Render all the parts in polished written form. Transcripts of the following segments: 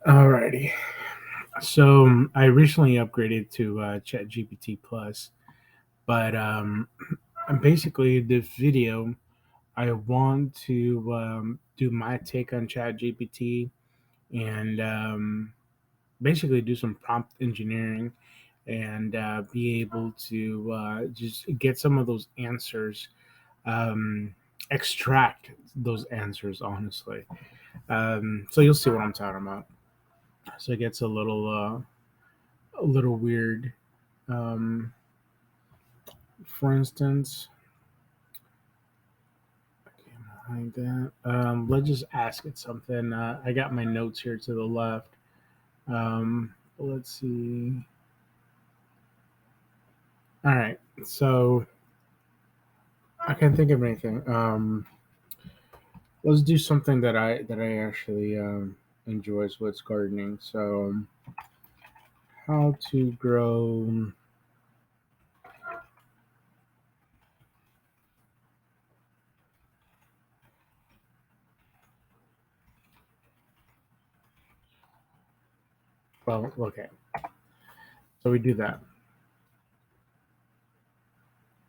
Alrighty. So I recently upgraded to ChatGPT Plus, but basically this video I want to do my take on ChatGPT and basically do some prompt engineering and be able to just get some of those answers, um, extract those answers honestly. So you'll see what I'm talking about. So it gets a little weird. Um, for instance, like that. Let's just ask it something. I got my notes here to the left. Let's see. All right, so I can't think of anything. Let's do something that I actually enjoy. So it's gardening. So how to grow. Well, okay. So we do that.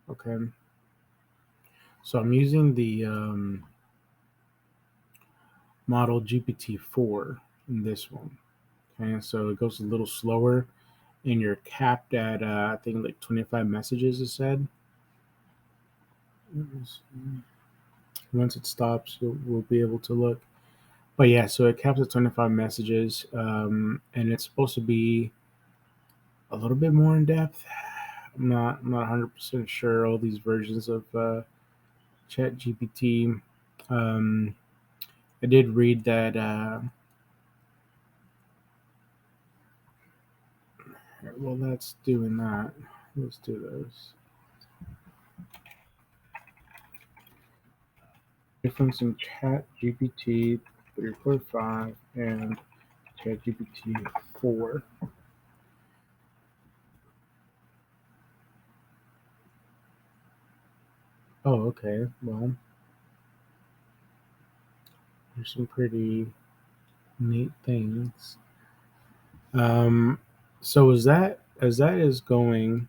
Okay. So I'm using the model GPT-4 in this one. Okay, so it goes a little slower, and you're capped at I think like 25 messages. It said. Once it stops, we'll be able to look. But yeah, so it caps at 25 messages, and it's supposed to be a little bit more in depth. I'm not 100% sure. All these versions of ChatGPT. Um, I did read that. Well, that's doing that. Let's do this. Difference in ChatGPT 3.5 and ChatGPT 4. Oh, okay. Well, there's some pretty neat things. Um, so as that is going,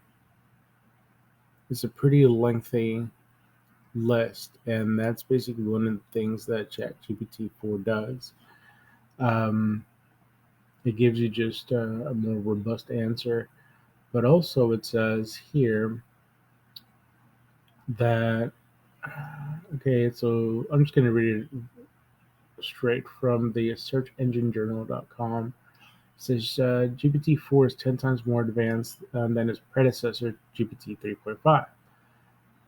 it's a pretty lengthy list, and that's basically one of the things that ChatGPT 4 does. Um, it gives you just a more robust answer, but also it says here that okay, so I'm just going to read it straight from the searchenginejournal.com. It says GPT-4 is 10 times more advanced than its predecessor, GPT 3.5.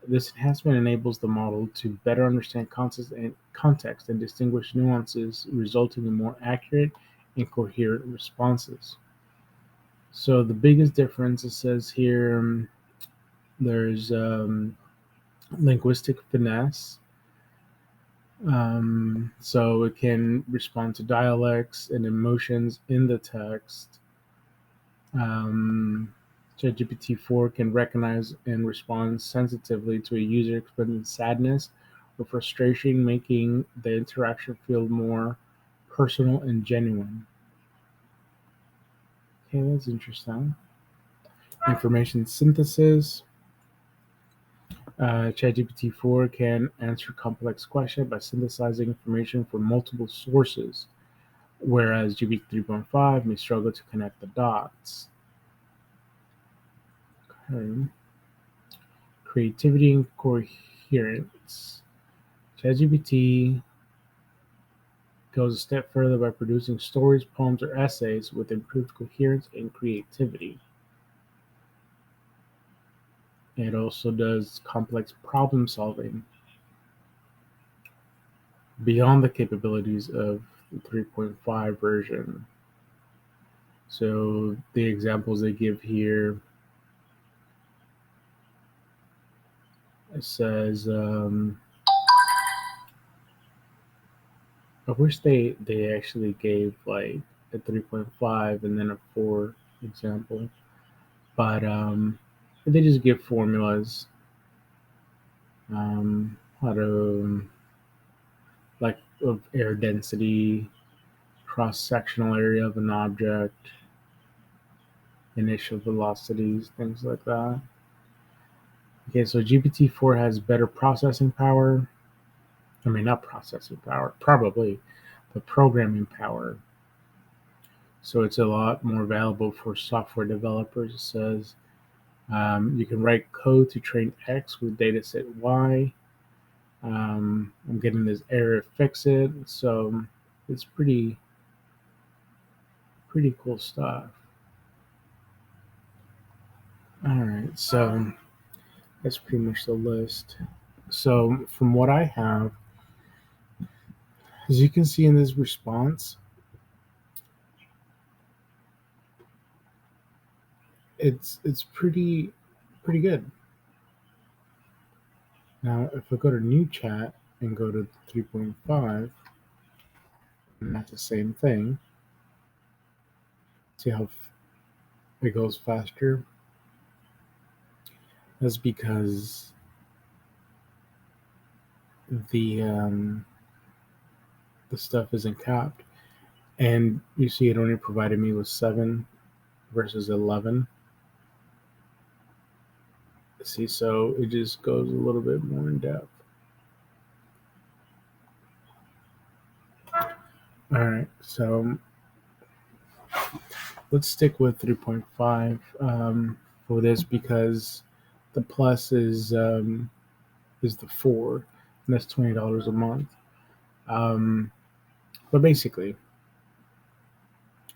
This enhancement enables the model to better understand context and distinguish nuances, resulting in more accurate and coherent responses. So the biggest difference, it says here, there's linguistic finesse. So it can respond to dialects and emotions in the text. Um, ChatGPT 4 can recognize and respond sensitively to a user expressing sadness or frustration, making the interaction feel more personal and genuine. Okay, that's interesting. Information synthesis. ChatGPT 4 can answer complex questions by synthesizing information from multiple sources, whereas GPT 3.5 may struggle to connect the dots. Okay. Creativity and coherence. ChatGPT goes a step further by producing stories, poems, or essays with improved coherence and creativity. It also does complex problem solving beyond the capabilities of the 3.5 version. So the examples they give here, it says, I wish they actually gave like a 3.5 and then a 4 example, but they just give formulas, how to like of air density, cross-sectional area of an object, initial velocities, things like that. Okay, so GPT-4 has better processing power. I mean, not processing power, probably, but programming power. So it's a lot more valuable for software developers. It says you can write code to train X with dataset Y. I'm getting this error, fix it. So it's pretty cool stuff. All right, so that's pretty much the list. So from what I have, as you can see in this response, it's pretty good. Now, if I go to new chat and go to 3.5, and that's the same thing. See how it goes faster? That's because the um, the stuff isn't capped, and you see it only provided me with 7 versus 11. See, so it just goes a little bit more in depth. All right, so let's stick with 3.5 for this because the plus is the 4, and that's $20 a month. Um, but basically,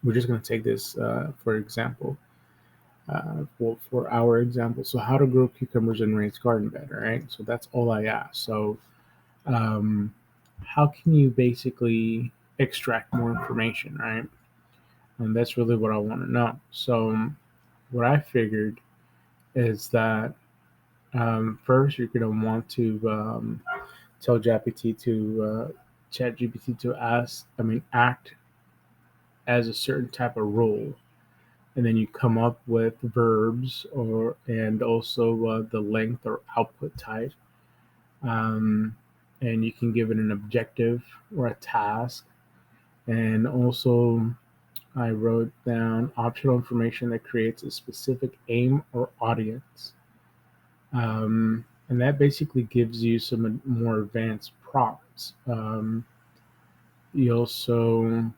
we're just going to take this for example, for our example. So, how to grow cucumbers in raised garden bed, right? So that's all I asked. So, um, how can you basically extract more information, right? And that's really what I want to know. So, what I figured is that first you're going to want to tell GPT to ChatGPT to act as a certain type of role, and then you come up with verbs or and also the length or output type, um, and you can give it an objective or a task, and also I wrote down optional information that creates a specific aim or audience. And that basically gives you some more advanced prompts. You also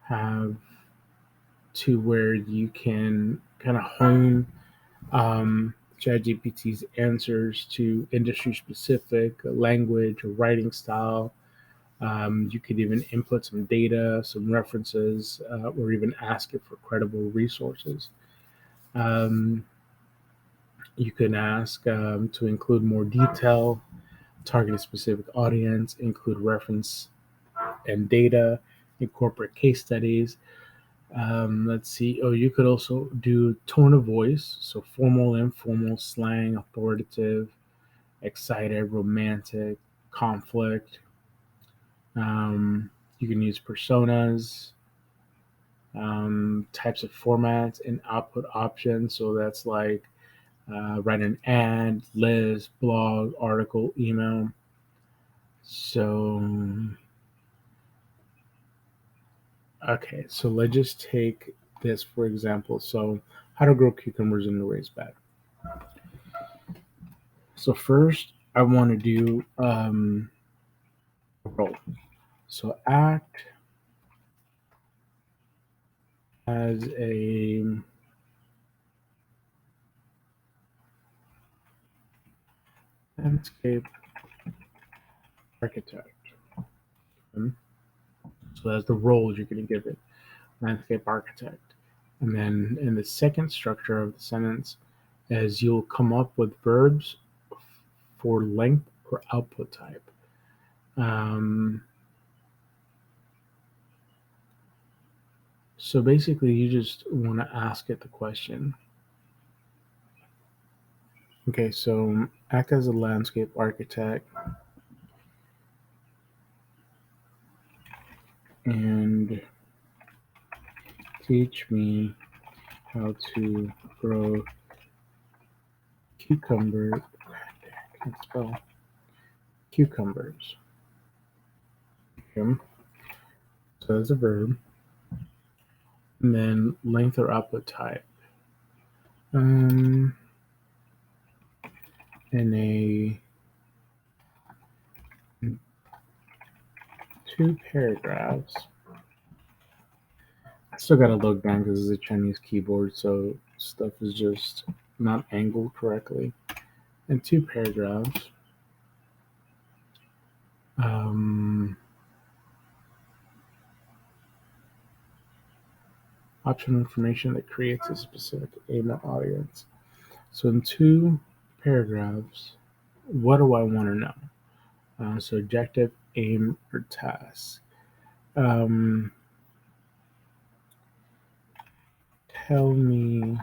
have to where you can kind of hone ChatGPT's answers to industry specific language or writing style. You could even input some data, some references, or even ask it for credible resources. Um, you can ask to include more detail, target a specific audience, include reference and data, incorporate case studies. Let's see. Oh, you could also do tone of voice, so formal, informal, slang, authoritative, excited, romantic, conflict. You can use personas, types of formats, and output options. So that's like write an ad, list, blog, article, email. So, okay, so let's just take this for example. So, how to grow cucumbers in a raised bed. So, first, I want to do a role. So, act as a landscape architect. So, that's the role you're going to give it, landscape architect. And then in the second structure of the sentence, is you'll come up with verbs for length or output type. Um, so basically, you just want to ask it the question. Okay, so act as a landscape architect and teach me how to grow cucumber. Can't spell cucumbers. Okay. So that's a verb. And then length or output type. In a 2 paragraphs. I still gotta look down because it's a Chinese keyboard, so stuff is just not angled correctly. In 2 paragraphs, um, optional information that creates a specific aim or audience. So in 2 paragraphs, what do I want to know? So objective, aim, or task. Um, Tell me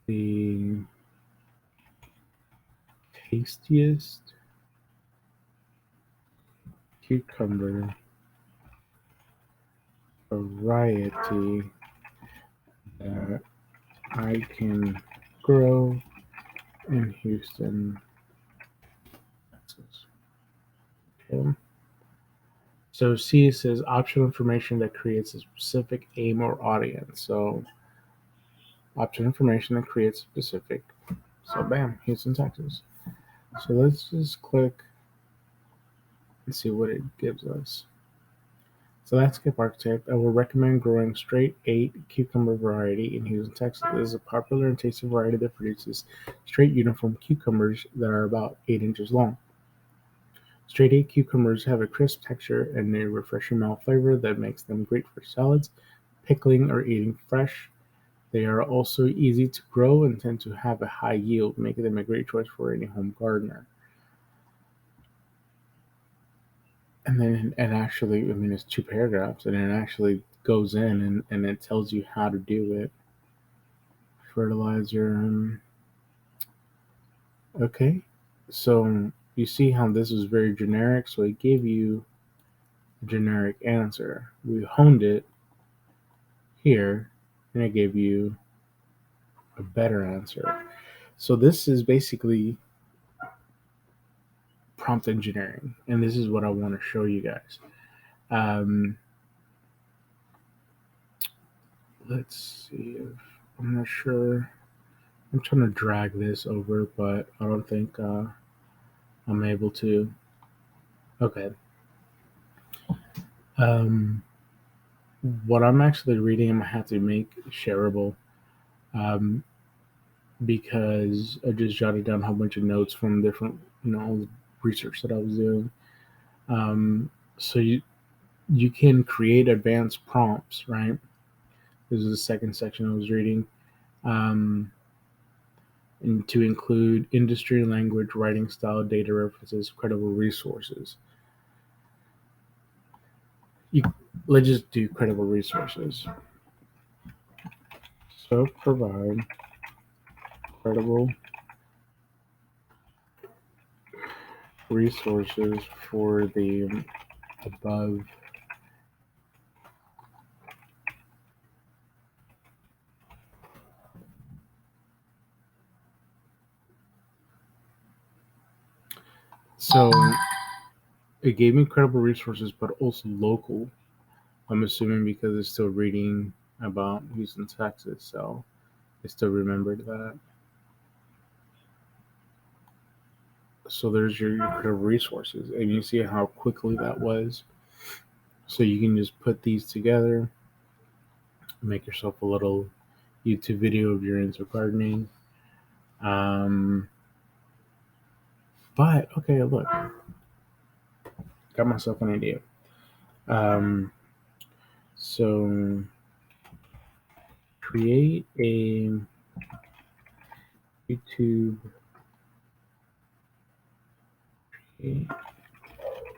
the tastiest cucumber variety that I can grow in Houston, Texas. Okay. So C says optional information that creates a specific aim or audience. So optional information that creates a specific. So bam, Houston, Texas. So let's just click and see what it gives us. So landscape architect, I will recommend growing straight 8 cucumber variety in Houston, Texas. This is a popular and tasty variety that produces straight uniform cucumbers that are about 8 inches long. Straight 8 cucumbers have a crisp texture and a refreshing mild flavor that makes them great for salads, pickling, or eating fresh. They are also easy to grow and tend to have a high yield, making them a great choice for any home gardener. And then it actually, I mean, it's 2 paragraphs, and it actually goes in and it tells you how to do it. Fertilizer. Okay. So you see how this is very generic. So it gave you a generic answer. We honed it here, and it gave you a better answer. So this is basically prompt engineering, and this is what I want to show you guys. Um, let's see if I'm not sure. I'm trying to drag this over, but I don't think I'm able to. Okay. Um, what I'm actually reading, I'm gonna have to make shareable um, because I just jotted down a whole bunch of notes from different, research that I was doing. So you can create advanced prompts, right? This is the second section I was reading. Um, and to include industry language, writing style, data references, credible resources. You, let's just do credible resources. So provide credible resources for the above so it gave me credible resources but also local. I'm assuming because it's still reading about Houston, Texas, so I still remembered that. So there's your credible resources, and you see how quickly that was. So you can just put these together, make yourself a little YouTube video of your into gardening. Um, but okay, look, got myself an idea. Um, so create a YouTube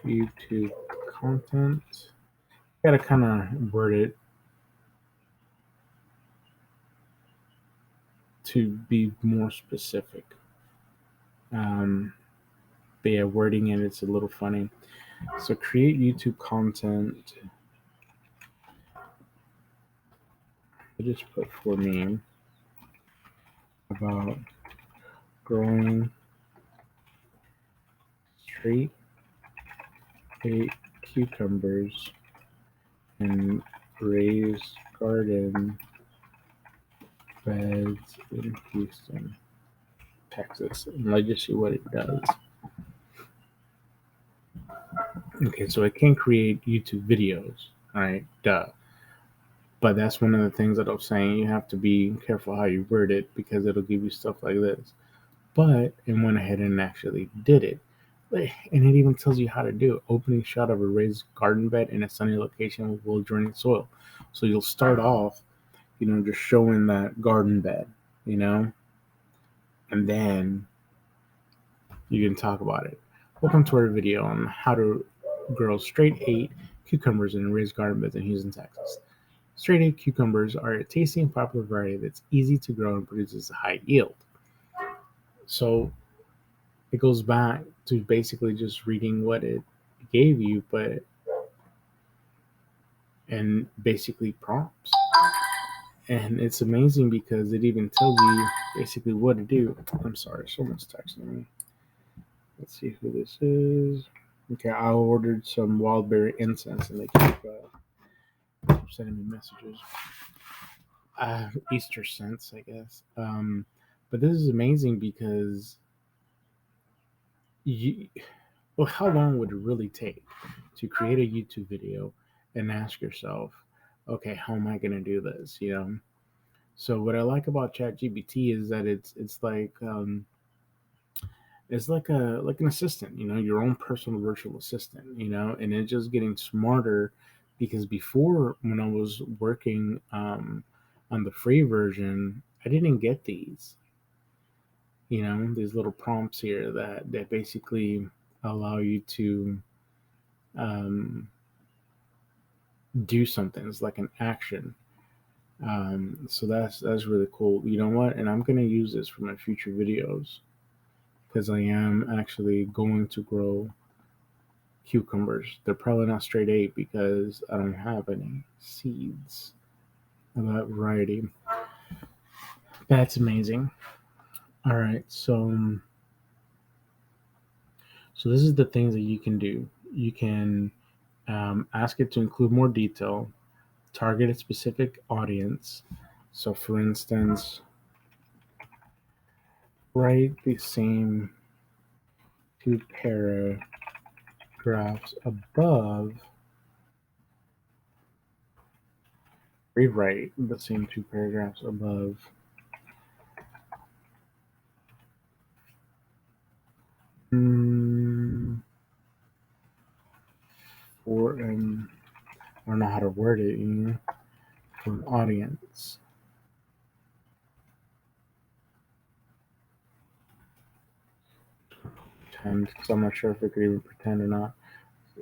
YouTube content. Gotta kind of word it to be more specific. Um, but yeah, wording it, it's a little funny. So create YouTube content. I just put for me about growing straight 8 cucumbers in raised garden beds in Houston, Texas. And let's just see what it does. Okay, so it can create YouTube videos. All right, duh. But that's one of the things that I'm saying. You have to be careful how you word it because it'll give you stuff like this. But it went ahead and actually did it. And it even tells you how to do it. Opening shot of a raised garden bed in a sunny location with well drained soil. So you'll start off, just showing that garden bed, you know, and then you can talk about it. Welcome to our video on how to grow straight 8 cucumbers in raised garden beds in Houston, Texas. Straight 8 cucumbers are a tasty and popular variety that's easy to grow and produces a high yield. So it goes back to basically just reading what it gave you, and basically prompts. And it's amazing because it even tells you basically what to do. I'm sorry, someone's texting me. Let's see who this is. Okay, I ordered some wildberry incense and they keep sending me messages. Easter scents, I guess. But this is amazing because well, how long would it really take to create a YouTube video and ask yourself, okay, how am I going to do this? So what I like about ChatGPT is that it's like an assistant, your own personal virtual assistant, and it's just getting smarter because before when I was working on the free version, I didn't get these little prompts here that basically allow you to um, do something. It's like an action. So that's really cool. You know what? And I'm gonna use this for my future videos because I am actually going to grow cucumbers. They're probably not straight 8 because I don't have any seeds of that variety. That's amazing. All right, so this is the things that you can do. You can ask it to include more detail, target a specific audience. So, for instance, write the same 2 paragraphs above. Rewrite the same 2 paragraphs above. For an, I don't know how to word it, for an audience. Pretend, because I'm not sure if it could even pretend or not.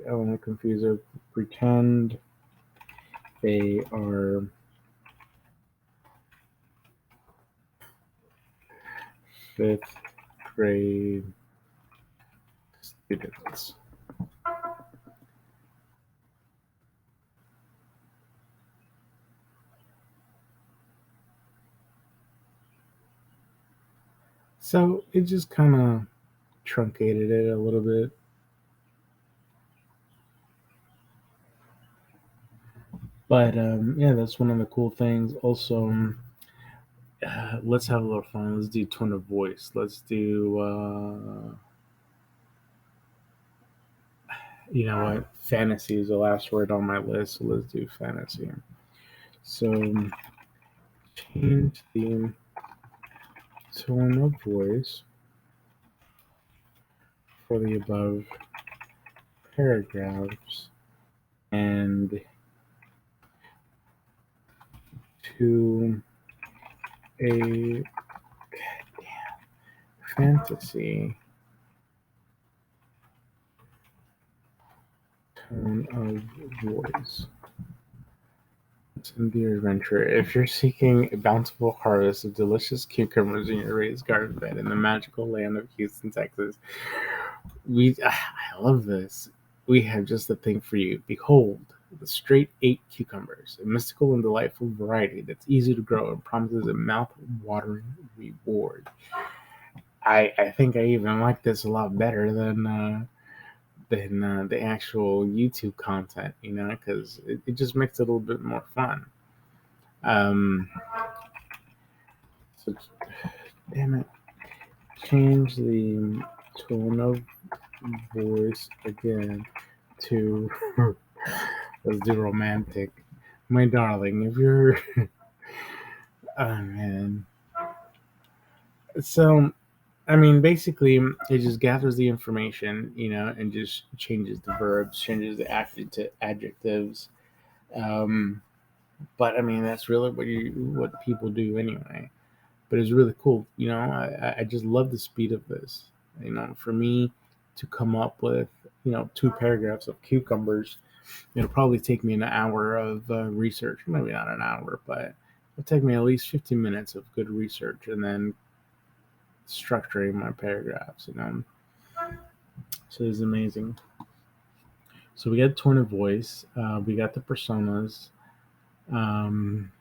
I want to confuse it. Pretend they are 5th grade students. So it just kind of truncated it a little bit. But yeah, that's one of the cool things. Also, let's have a little fun. Let's do tone of voice. Let's do, you know what? Fantasy is the last word on my list. So let's do fantasy. So change the tone of voice for the above paragraphs and to a fantasy tone of voice. It's in the adventure. If you're seeking a bountiful harvest of delicious cucumbers in your raised garden bed in the magical land of Houston, Texas, I love this. We have just the thing for you. Behold, the straight 8 cucumbers, a mystical and delightful variety that's easy to grow and promises a mouth-watering reward. I think I even like this a lot better than the actual YouTube content, because it just makes it a little bit more fun. Um, so, damn it, change the tone of voice again to let's do romantic. My darling, if you're oh man. So I mean basically it just gathers the information, and just changes the verbs, changes the active to adjectives. Um but I mean that's really what people do anyway. But it's really cool, I just love the speed of this. For me to come up with, two paragraphs of cucumbers, it'll probably take me an hour of research. Maybe not an hour, but it'll take me at least 15 minutes of good research and then structuring my paragraphs. So it's amazing. So we got tone of voice, we got the personas, um,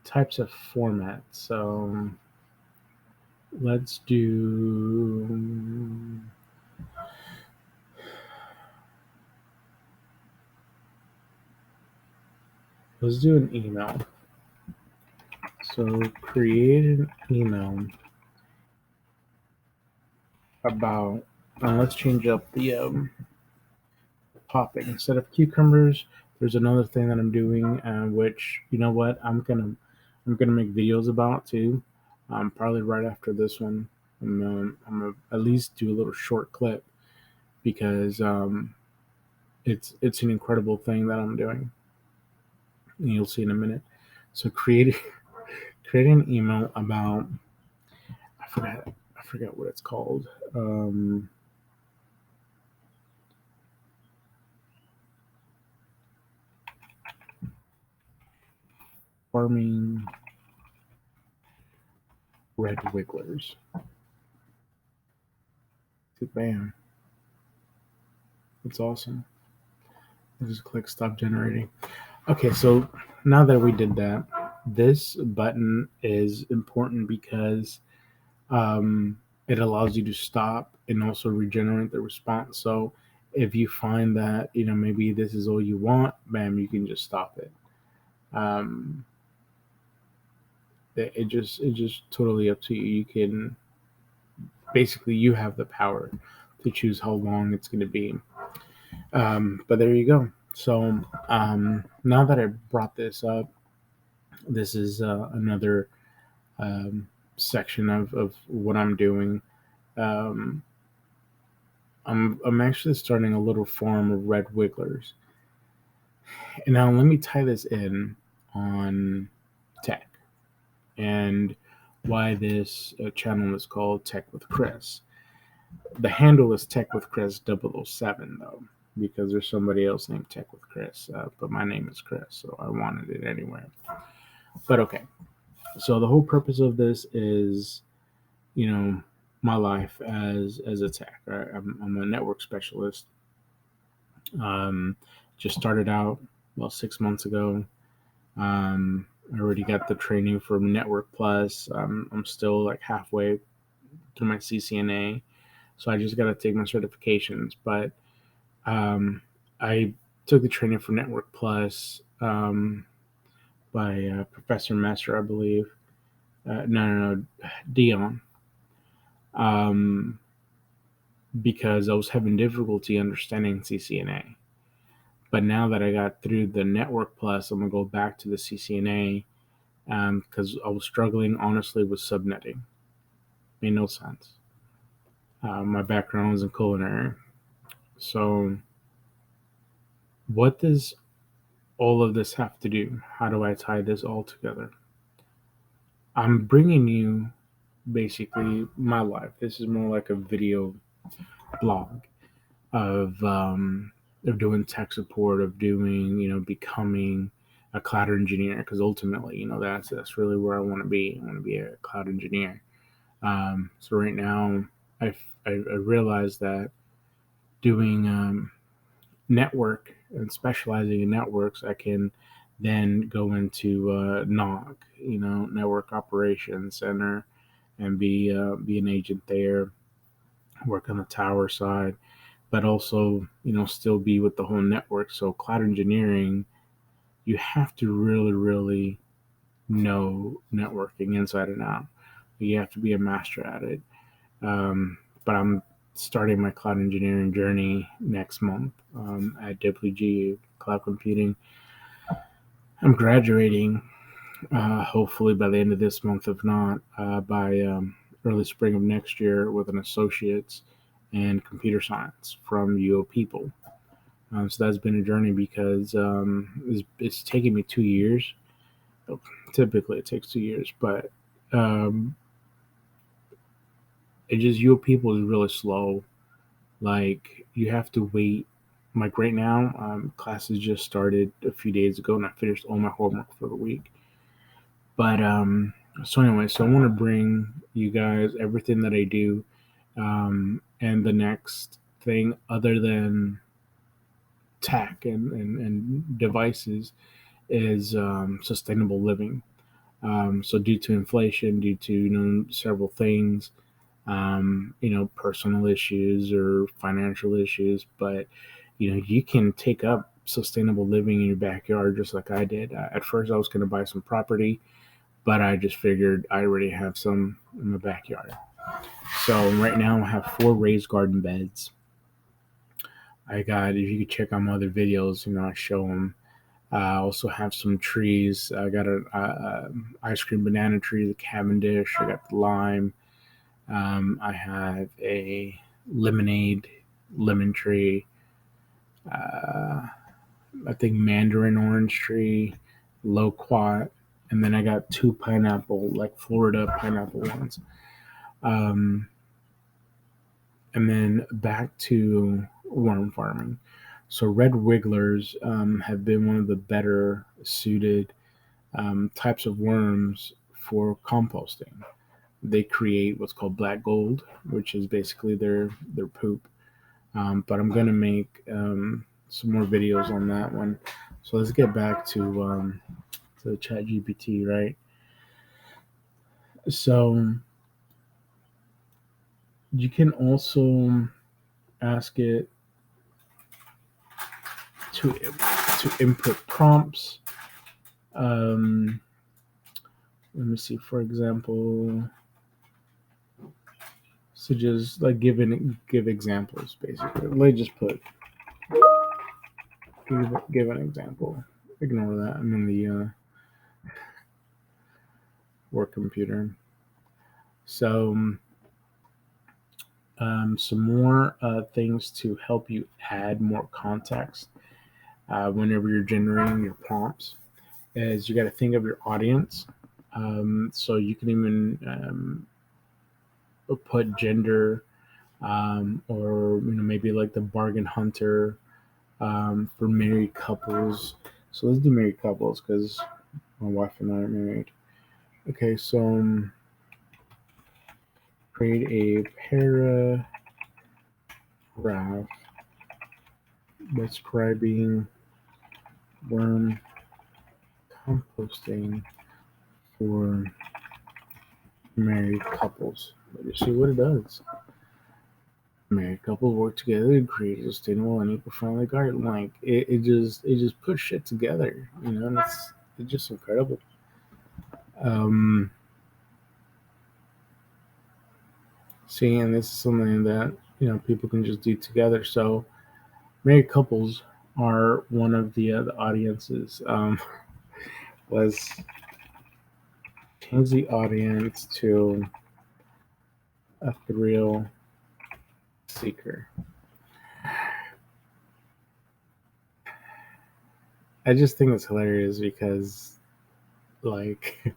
types of format. So let's do an email. So create an email about, let's change up the topic. Instead of cucumbers, there's another thing that I'm doing, which, what, I'm gonna make videos about too. Probably right after this one, I'm gonna at least do a little short clip because it's an incredible thing that I'm doing. And you'll see in a minute. So create an email about, I forgot what it's called. Farming red wigglers. Bam. It's awesome. I just click stop generating. Okay, so now that we did that, this button is important because it allows you to stop and also regenerate the response. So if you find that maybe this is all you want, bam, you can just stop it. Um, it just totally up to you. You can basically you have the power to choose how long it's going to be. But there you go. So now that I brought this up, this is another um, section of what I'm doing. Um, I'm actually starting a little farm of red wigglers. And now let me tie this in on tech and why this channel is called Tech with Chris. The handle is Tech with Chris 007 though, because there's somebody else named Tech with Chris, but my name is Chris, so I wanted it anyway. But okay, so the whole purpose of this is, you know, my life as a tech. Right? I'm a network specialist. Um, just started out about 6 months ago. I already got the training for Network Plus. I'm still like halfway through my CCNA, so I just got to take my certifications. But I took the training for Network Plus by Professor Messer, I believe. No, Dion. Um, because I was having difficulty understanding CCNA. But now that I got through the Network Plus, I'm gonna go back to the CCNA because I was struggling honestly with subnetting. Made no sense. My background was in culinary, so what does all of this have to do? How do I tie this all together? I'm bringing you basically my life. This is more like a video blog of doing tech support, of doing becoming a cloud engineer, because ultimately that's really where I want to be. I want to be a cloud engineer. So right now I realized that doing network and specializing in networks, I can then go into NOC, Network Operations Center, and be an agent there. work on the tower side, but also, still be with the whole network. So cloud engineering, you have to really, really know networking inside and out. You have to be a master at it. But I'm starting my cloud engineering journey next month at WG Cloud Computing. I'm graduating hopefully by the end of this month, if not by early spring of next year, with an associate's in computer science from UO People. So that's been a journey because it's taken me 2 years. Typically, it takes 2 years, but um, it just UO People is really slow. Like, you have to wait. Like right now, classes just started a few days ago, and I finished all my homework for the week. But so anyway, so I want to bring you guys everything that I do, and the next thing other than tech and devices is sustainable living. So due to inflation, due to several things, personal issues or financial issues, but you can take up sustainable living in your backyard just like I did. At first, I was going to buy some property, but I just figured I already have some in my backyard. So right now, I have 4 raised garden beds. I got, if you could check out my other videos, I show them. I also have some trees. I got an ice cream banana tree, the Cavendish. I got the lime. I have a lemonade lemon tree. Uh, I think mandarin orange tree, loquat, and then I got 2 pineapple, like Florida pineapple ones. Um, and then back to worm farming. So red wigglers have been one of the better suited types of worms for composting. They create what's called black gold, which is basically their poop. But I'm gonna make some more videos on that one. So let's get back to ChatGPT, right? So you can also ask it to input prompts. Um, Let me see, for example, so just like give examples basically. Let me just put give an example. Ignore that. I'm in the work computer. So some more things to help you add more context whenever you're generating your prompts is you got to think of your audience. So you can even put gender, or maybe like the bargain hunter for married couples. So let's do married couples because my wife and I are married. Okay, so create a paragraph describing worm composting for married couples. Let's see what it does. Married couples work together to create a sustainable and eco-friendly garden. Like it just puts shit together, and it's just incredible. Um, Seeing this is something that people can just do together. So married couples are one of the audiences. Let's change the audience to a thrill seeker. I just think it's hilarious because, like,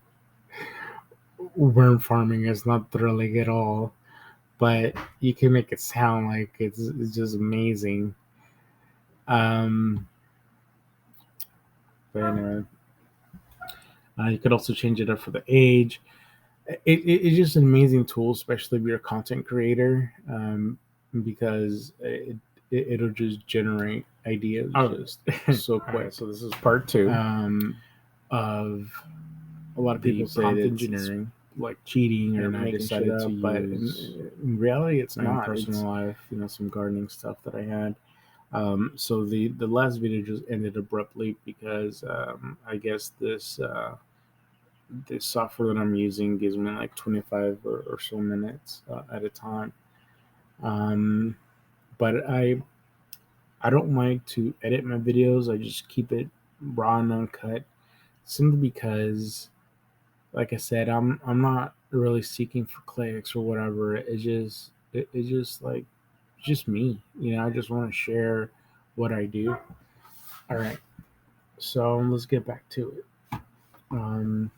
worm farming is not thrilling at all, but you can make it sound like it's just amazing. Um, but anyway, you could also change it up for the age. It's just an amazing tool, especially if you're a content creator, because it'll just generate ideas just so quick. Right, so this is part two of a lot of people say prompt engineering. like cheating Yeah, and I making shit decided to up, but use in reality, it's my own not. personal It's life, some gardening stuff that I had. So the last video just ended abruptly because I guess this software that I'm using gives me like 25 or so minutes at a time. Um, but I don't like to edit my videos. I just keep it raw and uncut, simply because, like I said, I'm not really seeking for clicks or whatever. It's just like just me. I just want to share what I do. All right, so let's get back to it. Um,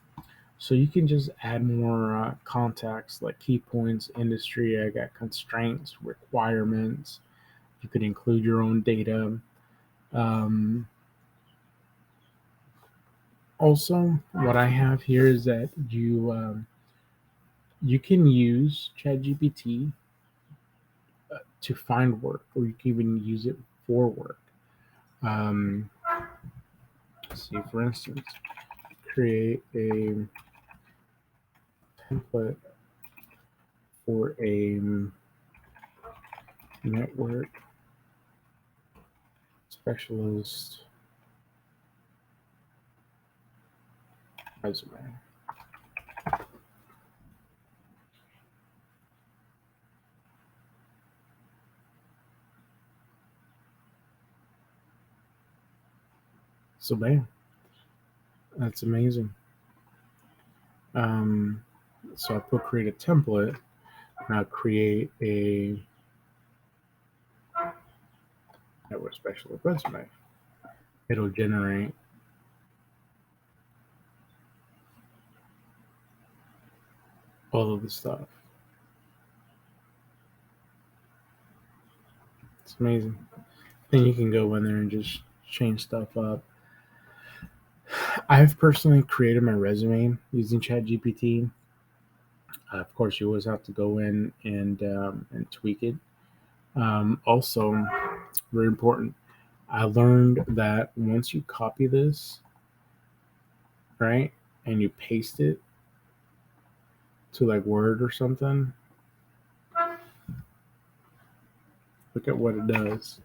so you can just add more context like key points, industry. I got constraints, requirements. You could include your own data. Um, Also, what I have here is that you can use ChatGPT to find work, or you can even use it for work. Um, see, for instance, create a template for a network specialist resume. So, bam, that's amazing. Um, so I put create a template. Now create a network specialist resume. It'll generate all of the stuff. It's amazing. Then you can go in there and just change stuff up. I've personally created my resume using ChatGPT. Of course, you always have to go in and tweak it. Also, very important. I learned that once you copy this, right, and you paste it to like Word or something, look at what it does.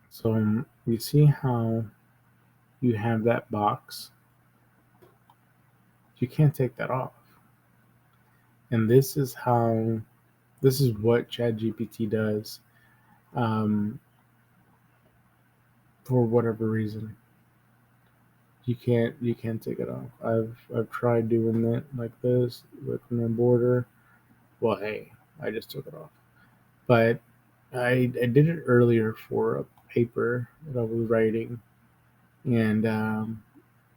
So you see how you have that box. You can't take that off. And this is what ChatGPT does. Um, for whatever reason, you can't take it off. I've tried doing it like this with my border. Well, hey, I just took it off. But I did it earlier for a paper that I was writing, and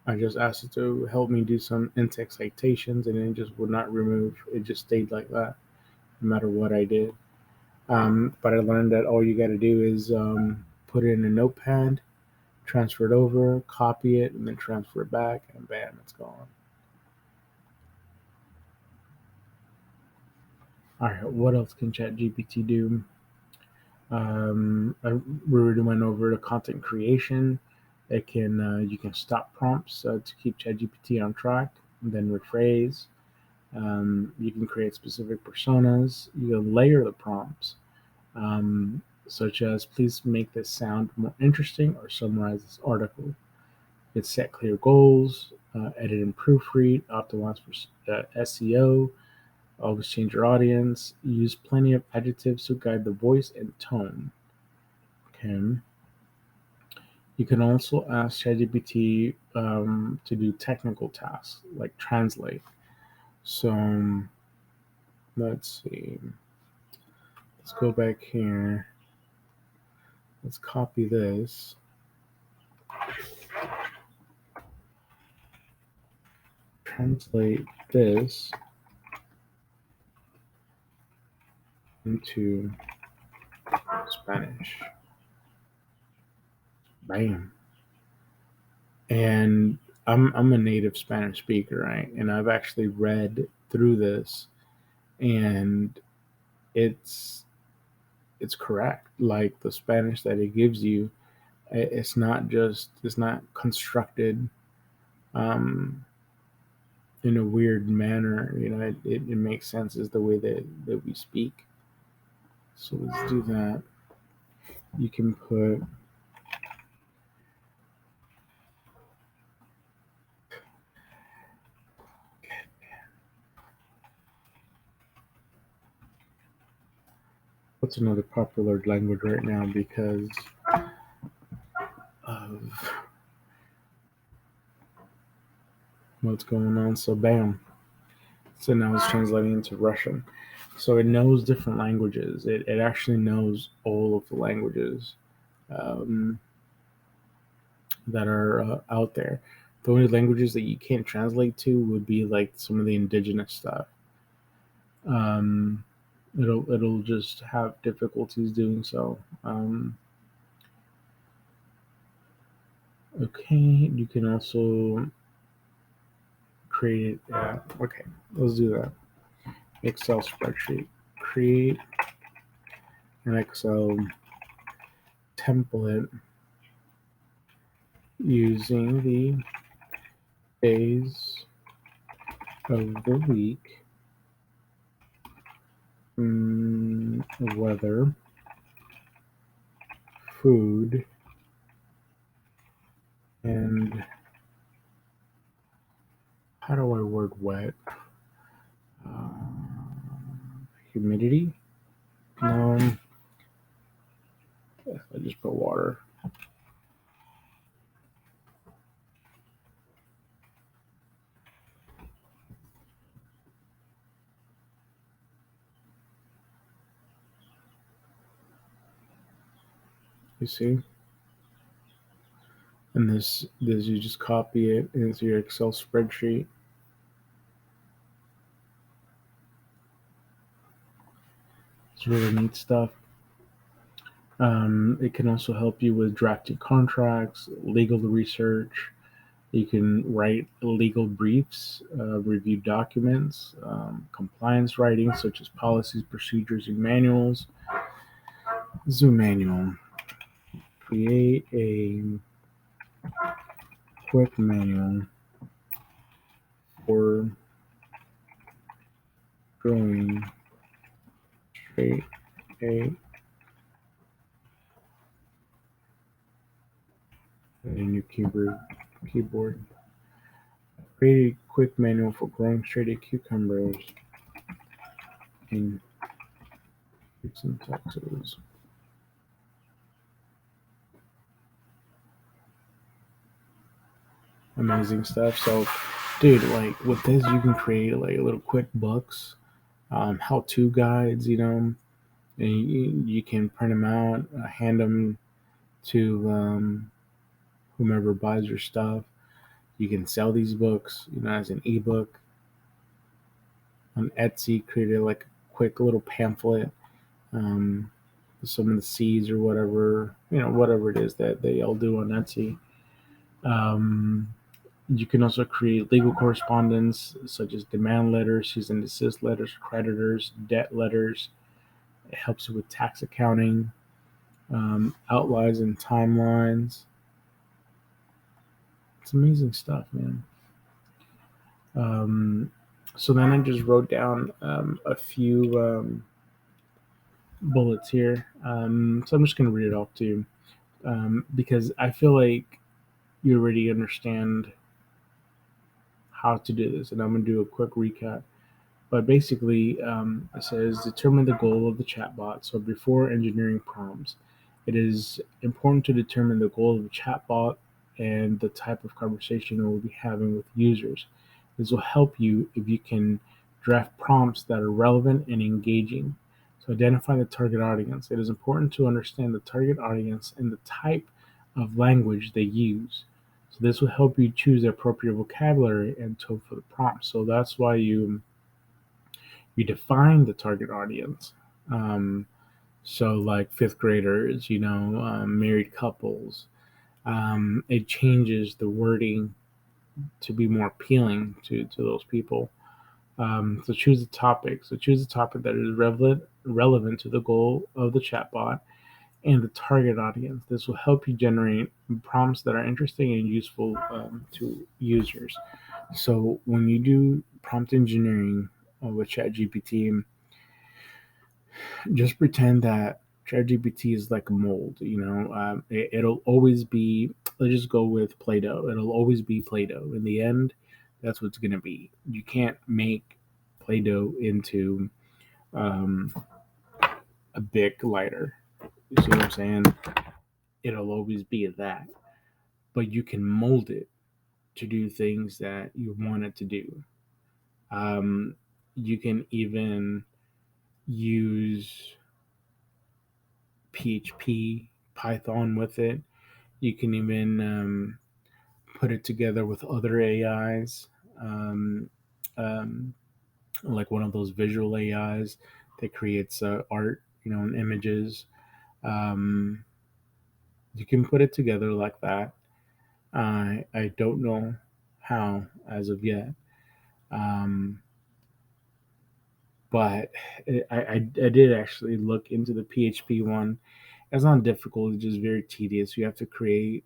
I just asked it to help me do some in-text citations, and it just would not remove. It just stayed like that, no matter what I did. But I learned that all you got to do is put it in a notepad, transfer it over, copy it, and then transfer it back, and bam, it's gone. All right, what else can ChatGPT do? We already went over the content creation. It can You can stop prompts to keep ChatGPT on track, and then rephrase. You can create specific personas. You can layer the prompts, such as "Please make this sound more interesting" or "Summarize this article." It set clear goals, edit and proofread, optimize for SEO, always change your audience, use plenty of adjectives to guide the voice and tone. Okay. You can also ask ChatGPT to do technical tasks like translate. So let's see. Let's go back here. Let's copy this. Translate this into Spanish. Bam. And I'm a native Spanish speaker, right? And I've actually read through this, and it's it's correct. Like the Spanish that it gives you, it's not constructed um, in a weird manner. It makes sense as the way that we speak. So let's do that. You can put what's another popular language right now because of what's going on. So bam. So now it's translating into Russian. So it knows different languages. It actually knows all of the languages um, that are out there. The only languages that you can't translate to would be like some of the indigenous stuff. Um, it'll just have difficulties doing so. Okay, you can also create. Okay, let's do that. Excel spreadsheet. Create an Excel template using the days of the week, weather, food, and how do I word wet? Uh, humidity? No, I just put water. You see? And this you just copy it into your Excel spreadsheet. It's really neat stuff. It can also help you with drafting contracts, legal research. You can write legal briefs, review documents, compliance writing such as policies, procedures, and manuals. Zoom manual. Create a quick manual for drawing straight A in your keyboard. Create a quick manual for growing straight cucumbers in Houston, Texas. Amazing stuff. So, dude, like with this, you can create like little quick books, how-to guides. And you can print them out, hand them to whomever buys your stuff. You can sell these books, as an ebook on Etsy. Create like a quick little pamphlet, um, some of the seeds or whatever, whatever it is that they all do on Etsy. Um, you can also create legal correspondence such as demand letters, cease and desist letters, creditors, debt letters. It helps you with tax accounting, outlines and timelines. It's amazing stuff, man. Um, so then I just wrote down a few bullets here. So I'm just going to read it off to you because I feel like you already understand how to do this, and I'm going to do a quick recap. But basically, it says determine the goal of the chatbot. So before engineering prompts, it is important to determine the goal of the chatbot and the type of conversation it will be having with users. This will help you if you can draft prompts that are relevant and engaging. So identify the target audience. It is important to understand the target audience and the type of language they use. So this will help you choose the appropriate vocabulary and tone for the prompt. So that's why you define the target audience. Um, so, like fifth graders, married couples. It changes the wording to be more appealing to those people. So choose a topic. So choose a topic that is relevant to the goal of the chatbot and the target audience. This will help you generate prompts that are interesting and useful to users. So when you do prompt engineering with ChatGPT, just pretend that ChatGPT is like a mold. It'll always be. Let's just go with Play-Doh. It'll always be Play-Doh. In the end, that's what's gonna be. You can't make Play-Doh into um, a big lighter. You see what I'm saying? It'll always be that, but you can mold it to do things that you want it to do. Um, you can even use PHP, Python with it. You can even put it together with other AIs, um, um, like one of those visual AIs that creates art, and images. Um, you can put it together like that. I don't know how as of yet, um, but I did actually look into the PHP one. It's not difficult; it's just very tedious. You have to create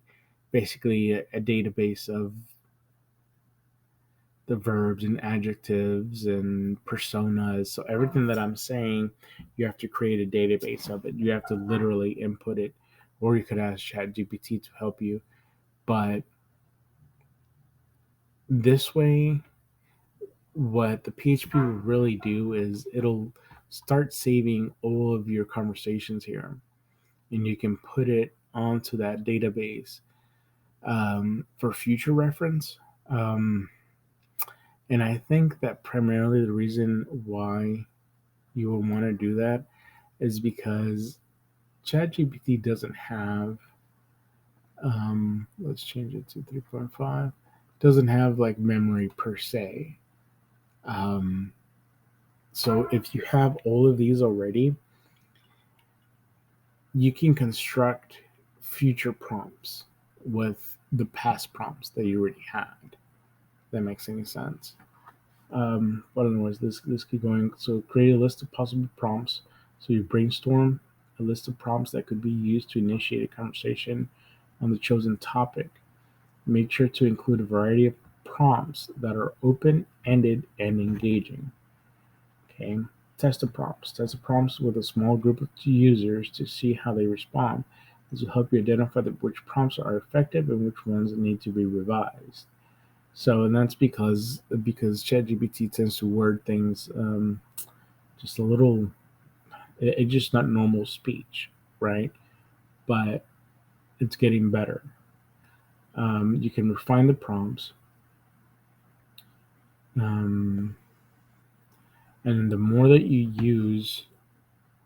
basically a database of the verbs and adjectives and personas. So everything that I'm saying, you have to create a database of it. You have to literally input it, or you could ask ChatGPT to help you. But this way, what the PHP will really do is it'll start saving all of your conversations here, and you can put it onto that database for future reference. Um, and I think that primarily the reason why you will want to do that is because ChatGPT doesn't have, let's change it to 3.5, doesn't have like memory per se. Um, so if you have all of these already, you can construct future prompts with the past prompts that you already had. If that makes any sense. But anyways, this keep going. So create a list of possible prompts. So you brainstorm a list of prompts that could be used to initiate a conversation on the chosen topic. Make sure to include a variety of prompts that are open-ended and engaging. Okay. Test the prompts. Test the prompts with a small group of users to see how they respond. This will help you identify which prompts are effective and which ones need to be revised. So, and that's because ChatGPT tends to word things just a little. It's just not normal speech, right? But it's getting better. You can refine the prompts, um, and the more that you use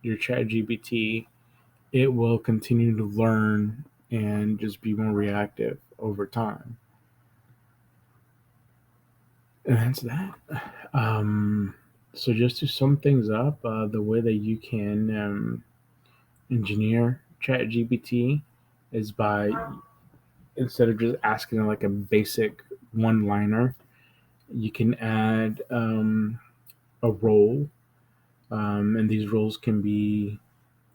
your ChatGPT, it will continue to learn and just be more reactive over time. And that's that. Um, so just to sum things up, the way that you can engineer ChatGPT is by, instead of just asking it like a basic one liner, you can add a role, and these roles can be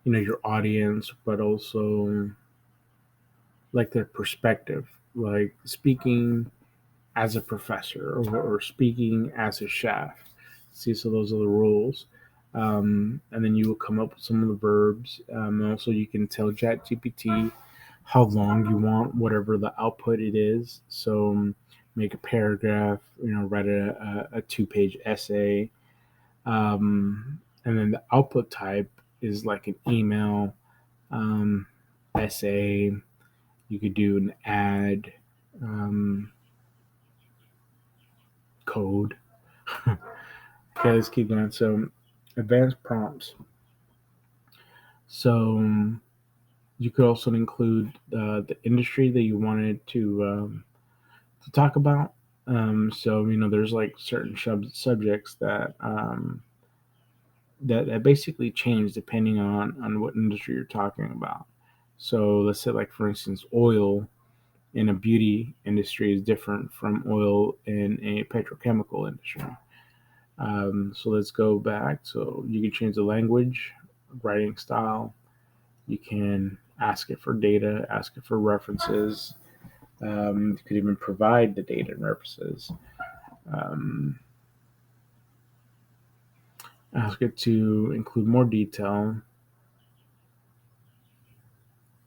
your audience, but also like their perspective, like speaking as a professor, or speaking as a chef. See, so those are the roles. And then you will come up with some of the verbs. And also, you can tell ChatGPT how long you want whatever the output it is. So, make a paragraph, write a 2-page essay. And then the output type is like an email, essay. You could do an ad, um, code. Okay, let's keep going. So, advanced prompts. So, you could also include the industry that you wanted to talk about. So, there's like certain subjects that basically change depending on what industry you're talking about. So, let's say, like, for instance, oil in a beauty industry is different from oil in a petrochemical industry. So let's go back. So you can change the language, writing style. You can ask it for data, ask it for references. You could even provide the data and references. Um, Ask it to include more detail,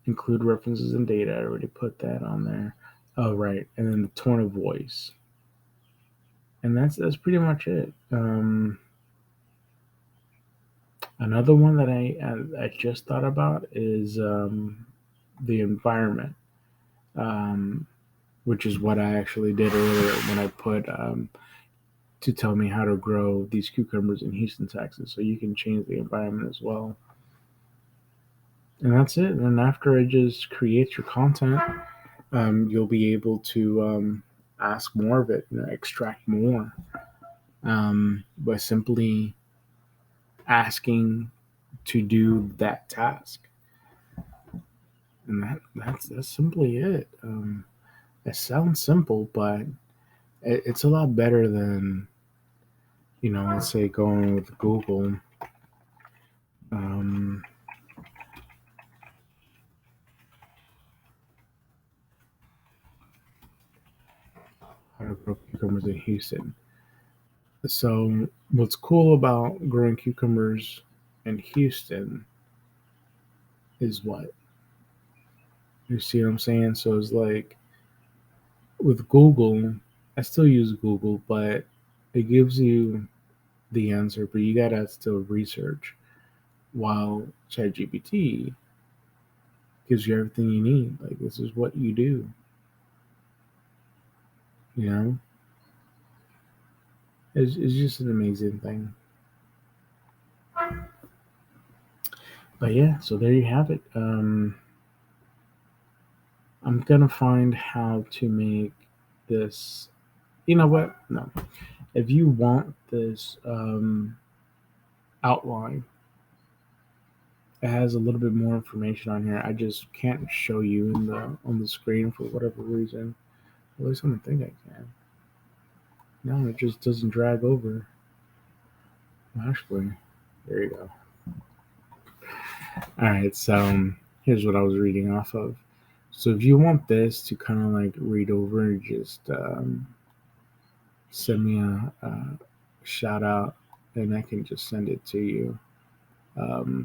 include references and data. I already put that on there. Oh, right. And then the tone of voice. And that's pretty much it. Another one that I just thought about is the environment, um, which is what I actually did earlier when I put to tell me how to grow these cucumbers in Houston, Texas. So you can change the environment as well. And that's it. And after it just creates your content, you'll be able to ask more of it, extract more by simply asking to do that task. And that's simply it. It sounds simple, but it's a lot better than, let's say going with Google. Um, how to grow cucumbers in Houston. So what's cool about growing cucumbers in Houston is what, you see what I'm saying? So it's like with Google, I still use Google, but it gives you the answer, but you gotta still research. While ChatGPT gives you everything you need. Like this is what you do, you know? It's just an amazing thing. But yeah, so there you have it. I'm gonna find how to make this. You know what? No. If you want this outline, it has a little bit more information on here. I just can't show you in the on the screen for whatever reason. At least I don't think I can. No, it just doesn't drag over. Actually, there you go. All right, so here's what I was reading off of. So if you want this to kind of like read over, just send me a shout out, and I can just send it to you.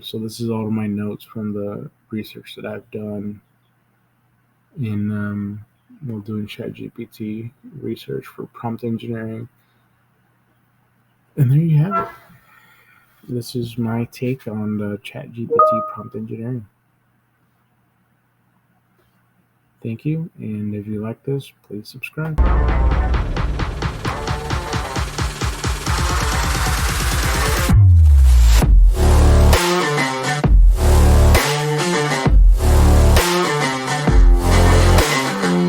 So this is all of my notes from the research that I've done in while doing ChatGPT research for prompt engineering, and there you have it. This is my take on the ChatGPT prompt engineering. Thank you, and if you like this, please subscribe.